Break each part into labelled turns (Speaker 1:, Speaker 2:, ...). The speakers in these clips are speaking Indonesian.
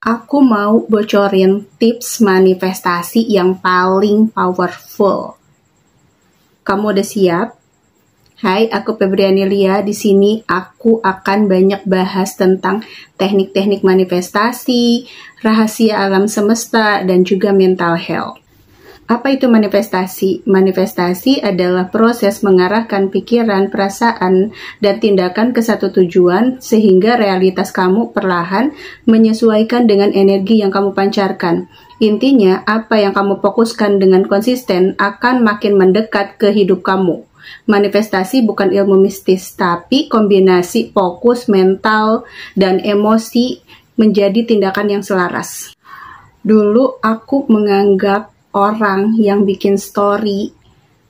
Speaker 1: Aku mau bocorin tips manifestasi yang paling powerful. Kamu udah siap? Hai, aku Febriani Lia. Di sini aku akan banyak bahas tentang teknik-teknik manifestasi, rahasia alam semesta, dan juga mental health. Apa itu manifestasi? Manifestasi adalah proses mengarahkan pikiran, perasaan, dan tindakan ke satu tujuan sehingga realitas kamu perlahan menyesuaikan dengan energi yang kamu pancarkan. Intinya, apa yang kamu fokuskan dengan konsisten akan makin mendekat ke hidup kamu. Manifestasi bukan ilmu mistis, tapi kombinasi fokus, mental, dan emosi menjadi tindakan yang selaras. Dulu aku menganggap orang yang bikin story,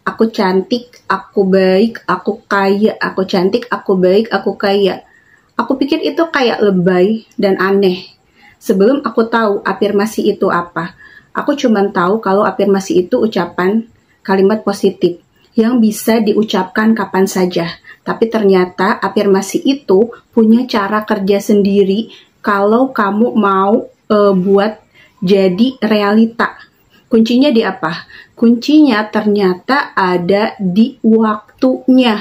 Speaker 1: aku cantik, aku baik, aku kaya, aku cantik, aku baik, aku kaya. Aku pikir itu kayak lebay dan aneh. Sebelum aku tahu afirmasi itu apa, aku cuma tahu kalau afirmasi itu ucapan kalimat positif yang bisa diucapkan kapan saja. Tapi ternyata afirmasi itu punya cara kerja sendiri kalau kamu mau buat jadi realita. Kuncinya di apa? Kuncinya ternyata ada di waktunya.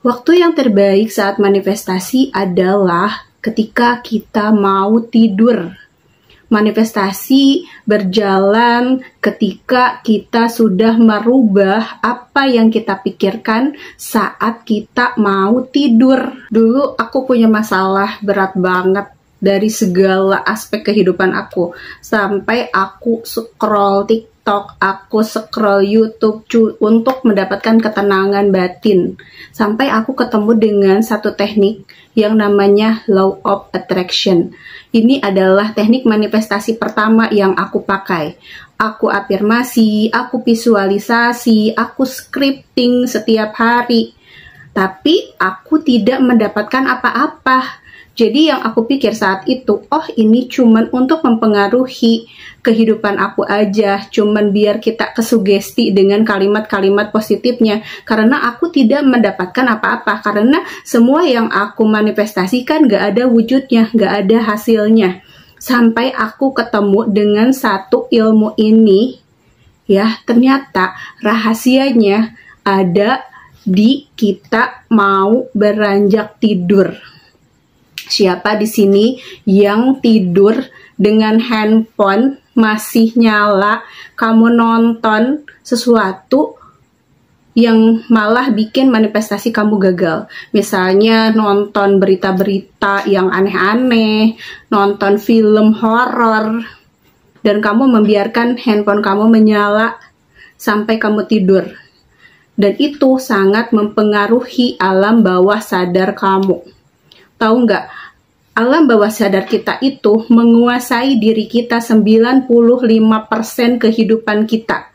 Speaker 1: Waktu yang terbaik saat manifestasi adalah ketika kita mau tidur. Manifestasi berjalan ketika kita sudah merubah apa yang kita pikirkan saat kita mau tidur. Dulu aku punya masalah berat banget dari segala aspek kehidupan aku. Sampai aku scroll TikTok, aku scroll YouTube untuk mendapatkan ketenangan batin. Sampai aku ketemu dengan satu teknik yang namanya Law of Attraction. Ini adalah teknik manifestasi pertama yang aku pakai. Aku afirmasi, aku visualisasi, aku scripting setiap hari. Tapi aku tidak mendapatkan apa-apa. Jadi yang aku pikir saat itu, oh ini cuman untuk mempengaruhi kehidupan aku aja, cuman biar kita kesugesti dengan kalimat-kalimat positifnya. Karena aku tidak mendapatkan apa-apa, karena semua yang aku manifestasikan gak ada wujudnya, gak ada hasilnya. Sampai aku ketemu dengan satu ilmu ini, ya ternyata rahasianya ada di kita mau beranjak tidur. Siapa di sini yang tidur dengan handphone masih nyala, kamu nonton sesuatu yang malah bikin manifestasi kamu gagal? Misalnya nonton berita-berita yang aneh-aneh, nonton film horor, dan kamu membiarkan handphone kamu menyala sampai kamu tidur. Dan itu sangat mempengaruhi alam bawah sadar kamu. Tahu nggak, alam bawah sadar kita itu menguasai diri kita 95% kehidupan kita.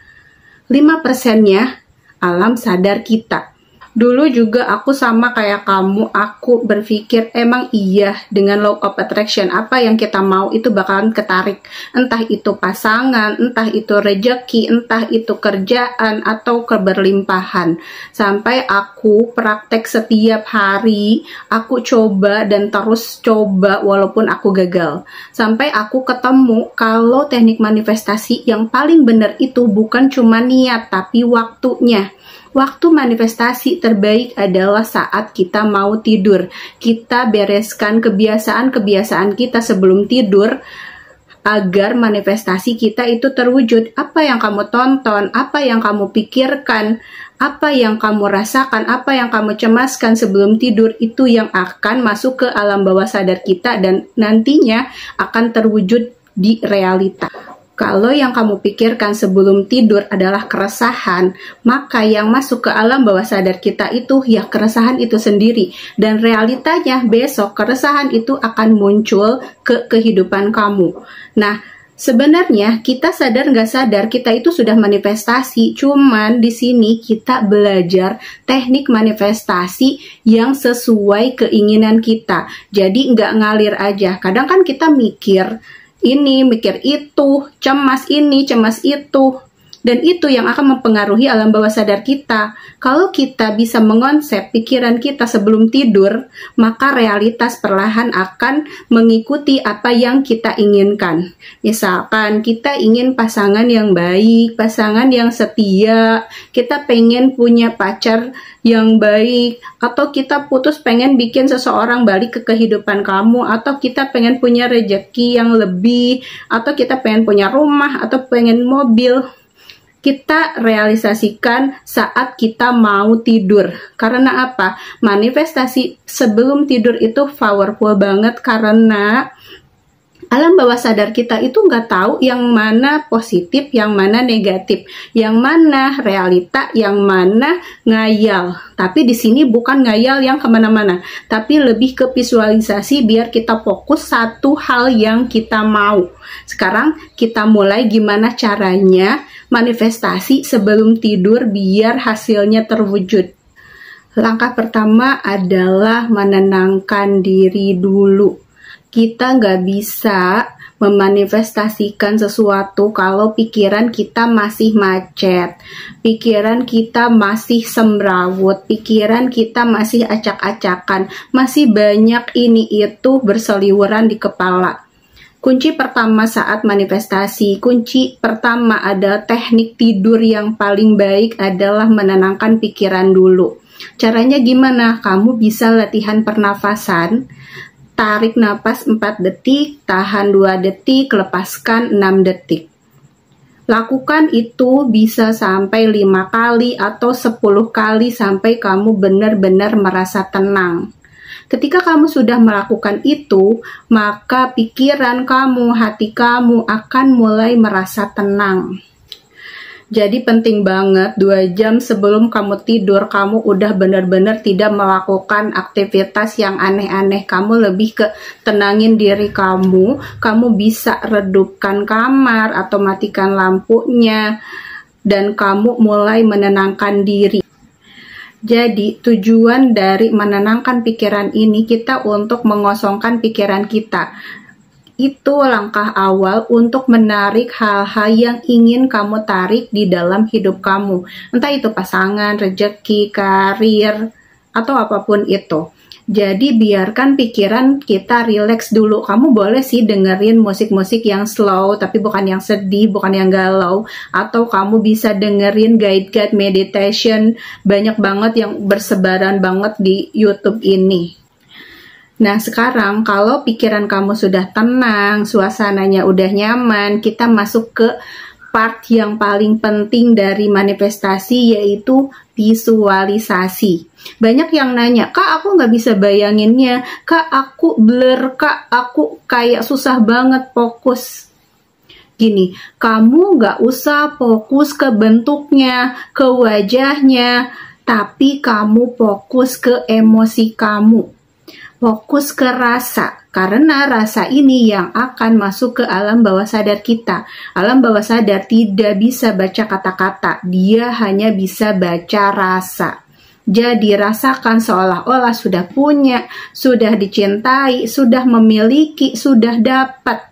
Speaker 1: 5%-nya alam sadar kita. Dulu juga aku sama kayak kamu, aku berpikir emang iya dengan Law of Attraction, apa yang kita mau itu bakalan ketarik. Entah itu pasangan, entah itu rejeki, entah itu kerjaan, atau keberlimpahan. Sampai aku praktek setiap hari, aku coba dan terus coba walaupun aku gagal. Sampai aku ketemu kalau teknik manifestasi yang paling benar itu bukan cuma niat, tapi waktunya. Waktu manifestasi terbaik adalah saat kita mau tidur. Kita bereskan kebiasaan-kebiasaan kita sebelum tidur agar manifestasi kita itu terwujud. Apa yang kamu tonton, apa yang kamu pikirkan, apa yang kamu rasakan, apa yang kamu cemaskan sebelum tidur, itu yang akan masuk ke alam bawah sadar kita dan nantinya akan terwujud di realita. Kalau yang kamu pikirkan sebelum tidur adalah keresahan, maka yang masuk ke alam bawah sadar kita itu ya keresahan itu sendiri. Dan realitanya besok keresahan itu akan muncul ke kehidupan kamu. Nah, sebenarnya kita sadar nggak sadar kita itu sudah manifestasi. Cuman di sini kita belajar teknik manifestasi yang sesuai keinginan kita. Jadi nggak ngalir aja. Kadang kan kita mikir ini, mikir itu, cemas ini, cemas itu. Dan itu yang akan mempengaruhi alam bawah sadar kita. Kalau kita bisa mengonsep pikiran kita sebelum tidur, maka realitas perlahan akan mengikuti apa yang kita inginkan. Misalkan kita ingin pasangan yang baik, pasangan yang setia, kita pengen punya pacar yang baik, atau kita putus pengen bikin seseorang balik ke kehidupan kamu, atau kita pengen punya rejeki yang lebih, atau kita pengen punya rumah, atau pengen mobil. Kita realisasikan saat kita mau tidur. Karena apa? Manifestasi sebelum tidur itu powerful banget, karena alam bawah sadar kita itu nggak tahu yang mana positif, yang mana negatif, yang mana realita, yang mana ngayal. Tapi di sini bukan ngayal yang kemana-mana, tapi lebih ke visualisasi biar kita fokus satu hal yang kita mau. Sekarang kita mulai gimana caranya manifestasi sebelum tidur biar hasilnya terwujud. Langkah pertama adalah menenangkan diri dulu. Kita nggak bisa memanifestasikan sesuatu kalau pikiran kita masih macet, pikiran kita masih semrawut, pikiran kita masih acak-acakan, masih banyak ini itu berseliweran di kepala. Kunci pertama saat manifestasi, kunci pertama adalah teknik tidur yang paling baik adalah menenangkan pikiran dulu. Caranya gimana? Kamu bisa latihan pernafasan. Tarik napas 4 detik, tahan 2 detik, lepaskan 6 detik. Lakukan itu bisa sampai 5 kali atau 10 kali sampai kamu benar-benar merasa tenang. Ketika kamu sudah melakukan itu, maka pikiran kamu, hati kamu akan mulai merasa tenang. Jadi penting banget 2 jam sebelum kamu tidur, kamu udah benar-benar tidak melakukan aktivitas yang aneh-aneh. Kamu lebih ke tenangin diri kamu bisa redupkan kamar atau matikan lampunya, dan kamu mulai menenangkan diri. Jadi tujuan dari menenangkan pikiran ini kita untuk mengosongkan pikiran kita. Itu langkah awal untuk menarik hal-hal yang ingin kamu tarik di dalam hidup kamu. Entah itu pasangan, rejeki, karir, atau apapun itu. Jadi biarkan pikiran kita rileks dulu. Kamu boleh sih dengerin musik-musik yang slow, tapi bukan yang sedih, bukan yang galau. Atau kamu bisa dengerin guide-guide meditation. Banyak banget yang bersebaran banget di YouTube ini. Nah sekarang kalau pikiran kamu sudah tenang, suasananya udah nyaman, kita masuk ke part yang paling penting dari manifestasi, yaitu visualisasi. Banyak yang nanya, Kak aku nggak bisa bayanginnya, Kak aku blur, Kak aku kayak susah banget fokus. Gini, kamu nggak usah fokus ke bentuknya, ke wajahnya, tapi kamu fokus ke emosi kamu. Fokus ke rasa, karena rasa ini yang akan masuk ke alam bawah sadar kita. Alam bawah sadar tidak bisa baca kata-kata, dia hanya bisa baca rasa. Jadi rasakan seolah-olah sudah punya, sudah dicintai, sudah memiliki, sudah dapat.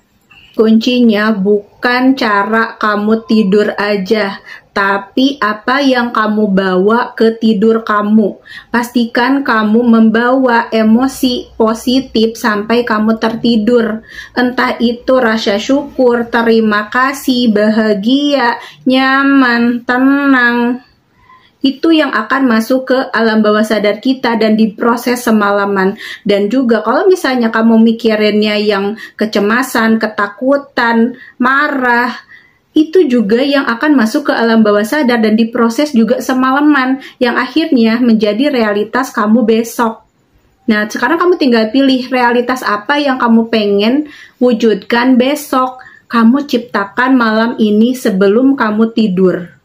Speaker 1: Kuncinya bukan cara kamu tidur aja, tapi apa yang kamu bawa ke tidur kamu. Pastikan kamu membawa emosi positif sampai kamu tertidur. Entah itu rasa syukur, terima kasih, bahagia, nyaman, tenang. Itu yang akan masuk ke alam bawah sadar kita dan diproses semalaman. Dan juga kalau misalnya kamu mikirinnya yang kecemasan, ketakutan, marah, itu juga yang akan masuk ke alam bawah sadar dan diproses juga semalaman, yang akhirnya menjadi realitas kamu besok. Nah, sekarang kamu tinggal pilih realitas apa yang kamu pengen wujudkan besok. Kamu ciptakan malam ini sebelum kamu tidur.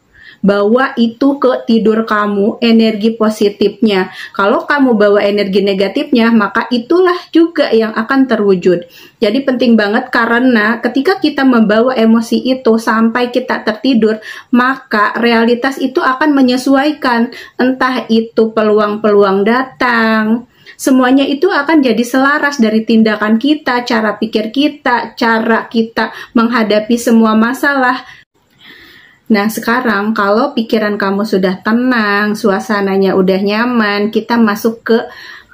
Speaker 1: Bawa itu ke tidur kamu, energi positifnya. Kalau kamu bawa energi negatifnya, maka itulah juga yang akan terwujud. Jadi penting banget, karena ketika kita membawa emosi itu sampai kita tertidur, maka realitas itu akan menyesuaikan. Entah itu peluang-peluang datang, semuanya itu akan jadi selaras dari tindakan kita, cara pikir kita, cara kita menghadapi semua masalah. Nah, sekarang kalau pikiran kamu sudah tenang, suasananya udah nyaman, kita masuk ke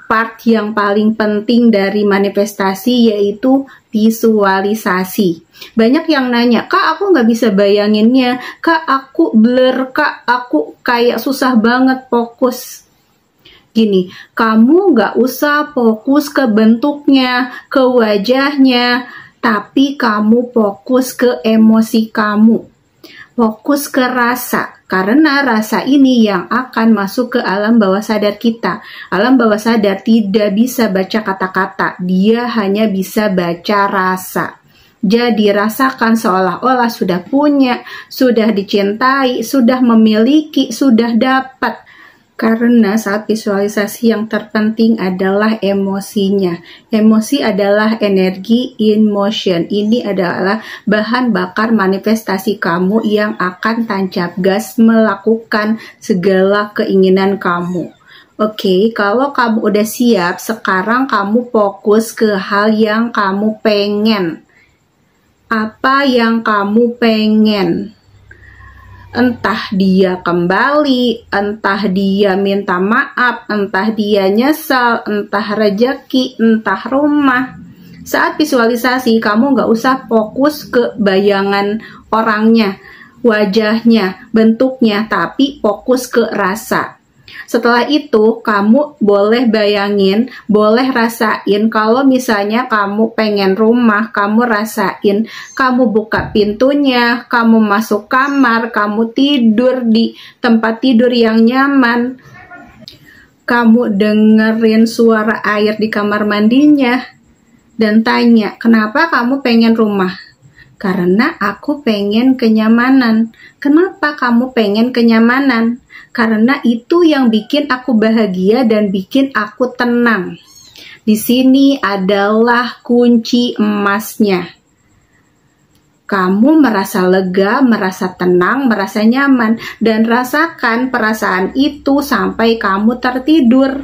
Speaker 1: part yang paling penting dari manifestasi, yaitu visualisasi. Banyak yang nanya, Kak, aku nggak bisa bayanginnya, Kak, aku blur, Kak, aku kayak susah banget fokus. Gini, kamu nggak usah fokus ke bentuknya, ke wajahnya, tapi kamu fokus ke emosi kamu. Fokus ke rasa, karena rasa ini yang akan masuk ke alam bawah sadar kita. Alam bawah sadar tidak bisa baca kata-kata, dia hanya bisa baca rasa. Jadi rasakan seolah-olah sudah punya, sudah dicintai, sudah memiliki, sudah dapat. Karena saat visualisasi yang terpenting adalah emosinya. Emosi adalah energi in motion. Ini adalah bahan bakar manifestasi kamu yang akan tancap gas melakukan segala keinginan kamu. Oke, kalau kamu udah siap, sekarang kamu fokus ke hal yang kamu pengen. Apa yang kamu pengen? Entah dia kembali, entah dia minta maaf, entah dia nyesal, entah rejeki, entah rumah. Saat visualisasi, kamu nggak usah fokus ke bayangan orangnya, wajahnya, bentuknya, tapi fokus ke rasa. Setelah itu, kamu boleh bayangin, boleh rasain kalau misalnya kamu pengen rumah, kamu rasain, kamu buka pintunya, kamu masuk kamar, kamu tidur di tempat tidur yang nyaman, kamu dengerin suara air di kamar mandinya, dan tanya, kenapa kamu pengen rumah? Karena aku pengen kenyamanan. Kenapa kamu pengen kenyamanan? Karena itu yang bikin aku bahagia dan bikin aku tenang. Di sini adalah kunci emasnya. Kamu merasa lega, merasa tenang, merasa nyaman, dan rasakan perasaan itu sampai kamu tertidur.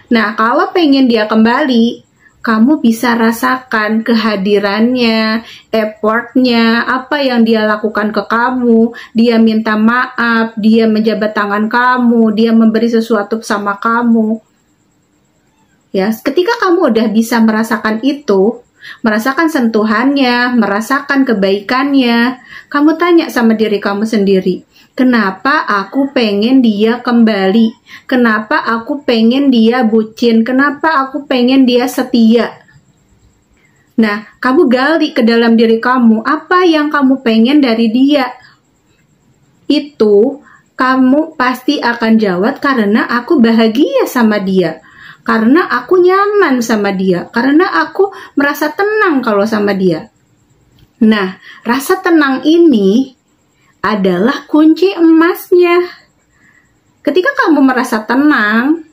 Speaker 1: Nah, kalau pengen dia kembali, kamu bisa rasakan kehadirannya, effortnya, apa yang dia lakukan ke kamu. Dia minta maaf, dia menjabat tangan kamu, dia memberi sesuatu sama kamu. Ya, ketika kamu udah bisa merasakan itu, merasakan sentuhannya, merasakan kebaikannya, kamu tanya sama diri kamu sendiri, kenapa aku pengen dia kembali? Kenapa aku pengen dia bucin? Kenapa aku pengen dia setia? Nah, kamu gali ke dalam diri kamu, apa yang kamu pengen dari dia? Itu kamu pasti akan jawab, karena aku bahagia sama dia. Karena aku nyaman sama dia. Karena aku merasa tenang kalau sama dia. Nah, rasa tenang ini adalah kunci emasnya. Ketika kamu merasa tenang,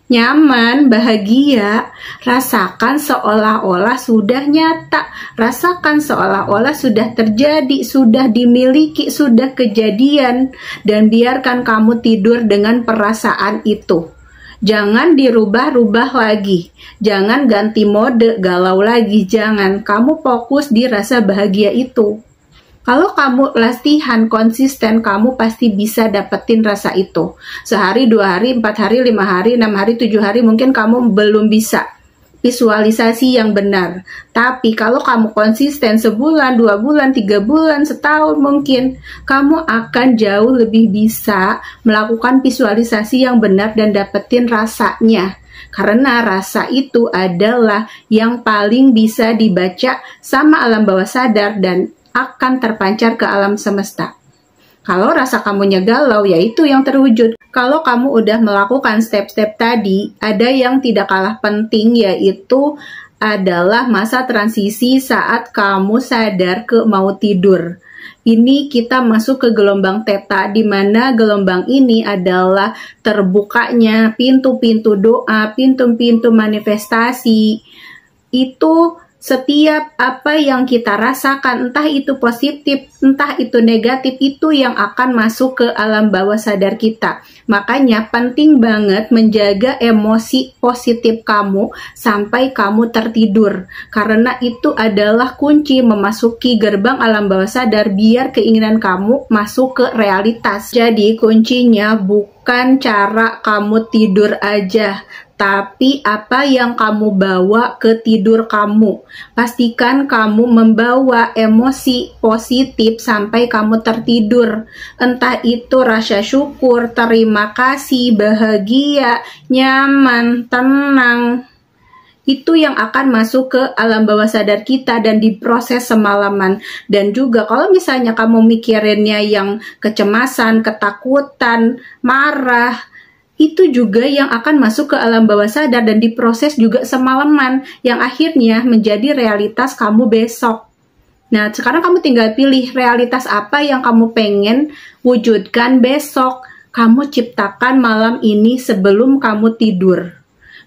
Speaker 1: nyaman, bahagia, rasakan seolah-olah sudah nyata, rasakan seolah-olah sudah terjadi, sudah dimiliki, sudah kejadian, dan biarkan kamu tidur dengan perasaan itu. Jangan dirubah-rubah lagi, jangan ganti mode galau lagi, jangan. Kamu fokus di rasa bahagia itu. Kalau kamu latihan konsisten, kamu pasti bisa dapetin rasa itu. Sehari, 2 hari, 4 hari, 5 hari, 6 hari, 7 hari, mungkin kamu belum bisa visualisasi yang benar. Tapi kalau kamu konsisten sebulan, 2 bulan, 3 bulan, setahun mungkin, kamu akan jauh lebih bisa melakukan visualisasi yang benar dan dapetin rasanya. Karena rasa itu adalah yang paling bisa dibaca sama alam bawah sadar dan akan terpancar ke alam semesta. Kalau rasa kamunya galau, ya itu yang terwujud. Kalau kamu udah melakukan step-step tadi, ada yang tidak kalah penting, yaitu adalah masa transisi saat kamu sadar ke mau tidur. Ini kita masuk ke gelombang theta, di mana gelombang ini adalah terbukanya pintu-pintu doa, pintu-pintu manifestasi. Itu Setiap apa yang kita rasakan, entah itu positif, entah itu negatif, itu yang akan masuk ke alam bawah sadar kita. Makanya penting banget menjaga emosi positif kamu sampai kamu tertidur. Karena itu adalah kunci memasuki gerbang alam bawah sadar biar keinginan kamu masuk ke realitas. Jadi kuncinya bukan cara kamu tidur aja, tapi apa yang kamu bawa ke tidur kamu. Pastikan kamu membawa emosi positif sampai kamu tertidur. Entah itu rasa syukur, terima kasih, bahagia, nyaman, tenang. Itu yang akan masuk ke alam bawah sadar kita dan diproses semalaman. Dan juga kalau misalnya kamu mikirinnya yang kecemasan, ketakutan, marah, itu juga yang akan masuk ke alam bawah sadar dan diproses juga semalaman, yang akhirnya menjadi realitas kamu besok. Nah, sekarang kamu tinggal pilih realitas apa yang kamu pengen wujudkan besok. Kamu ciptakan malam ini sebelum kamu tidur.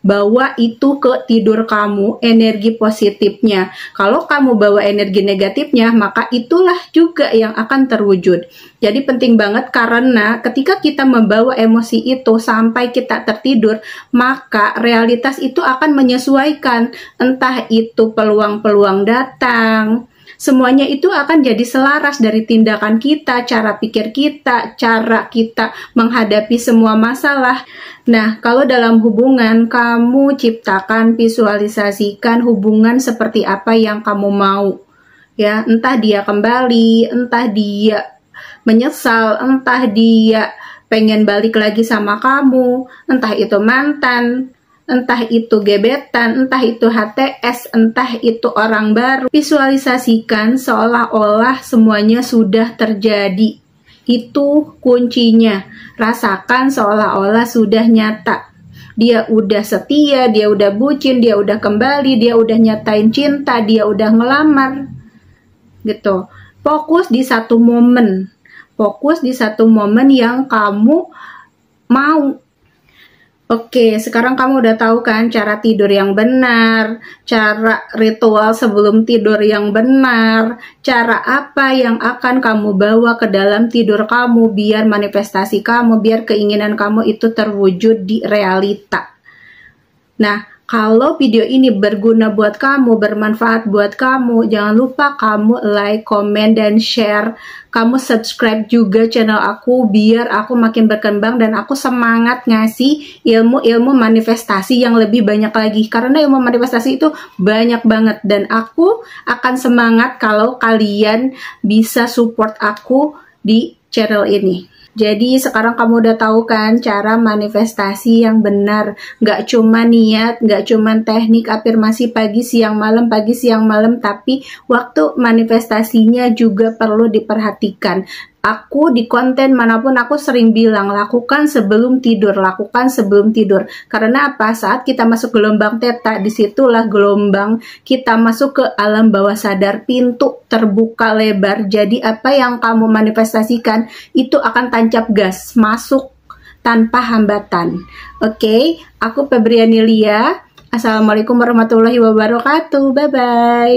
Speaker 1: Bawa itu ke tidur kamu, energi positifnya. Kalau kamu bawa energi negatifnya, maka itulah juga yang akan terwujud. Jadi penting banget karena ketika kita membawa emosi itu sampai kita tertidur, maka realitas itu akan menyesuaikan. Entah itu peluang-peluang datang, semuanya itu akan jadi selaras dari tindakan kita, cara pikir kita, cara kita menghadapi semua masalah. Nah, kalau dalam hubungan, kamu ciptakan, visualisasikan hubungan seperti apa yang kamu mau. Ya, entah dia kembali, entah dia menyesal, entah dia pengen balik lagi sama kamu, entah itu mantan, entah itu gebetan, entah itu HTS, entah itu orang baru. Visualisasikan seolah-olah semuanya sudah terjadi. Itu kuncinya. Rasakan seolah-olah sudah nyata. Dia udah setia, dia udah bucin, dia udah kembali, dia udah nyatain cinta, dia udah ngelamar. Gitu. Fokus di satu momen. Fokus di satu momen yang kamu mau. Oke, sekarang kamu udah tahu kan cara tidur yang benar, cara ritual sebelum tidur yang benar, cara apa yang akan kamu bawa ke dalam tidur kamu biar manifestasi kamu, biar keinginan kamu itu terwujud di realita. Nah, kalau video ini berguna buat kamu, bermanfaat buat kamu, jangan lupa kamu like, komen, dan share. Kamu subscribe juga channel aku biar aku makin berkembang dan aku semangat ngasih ilmu-ilmu manifestasi yang lebih banyak lagi. Karena ilmu manifestasi itu banyak banget dan aku akan semangat kalau kalian bisa support aku di channel ini. Jadi sekarang kamu udah tahu kan cara manifestasi yang benar. Gak cuma niat, gak cuma teknik afirmasi pagi siang malam, tapi waktu manifestasinya juga perlu diperhatikan. Aku di konten manapun aku sering bilang lakukan sebelum tidur. Karena apa? Saat kita masuk gelombang theta, disitulah gelombang kita masuk ke alam bawah sadar, pintu terbuka lebar. Jadi apa yang kamu manifestasikan itu akan tancap gas, masuk tanpa hambatan. Oke, aku Febriani Lia. Assalamualaikum warahmatullahi wabarakatuh. Bye-bye.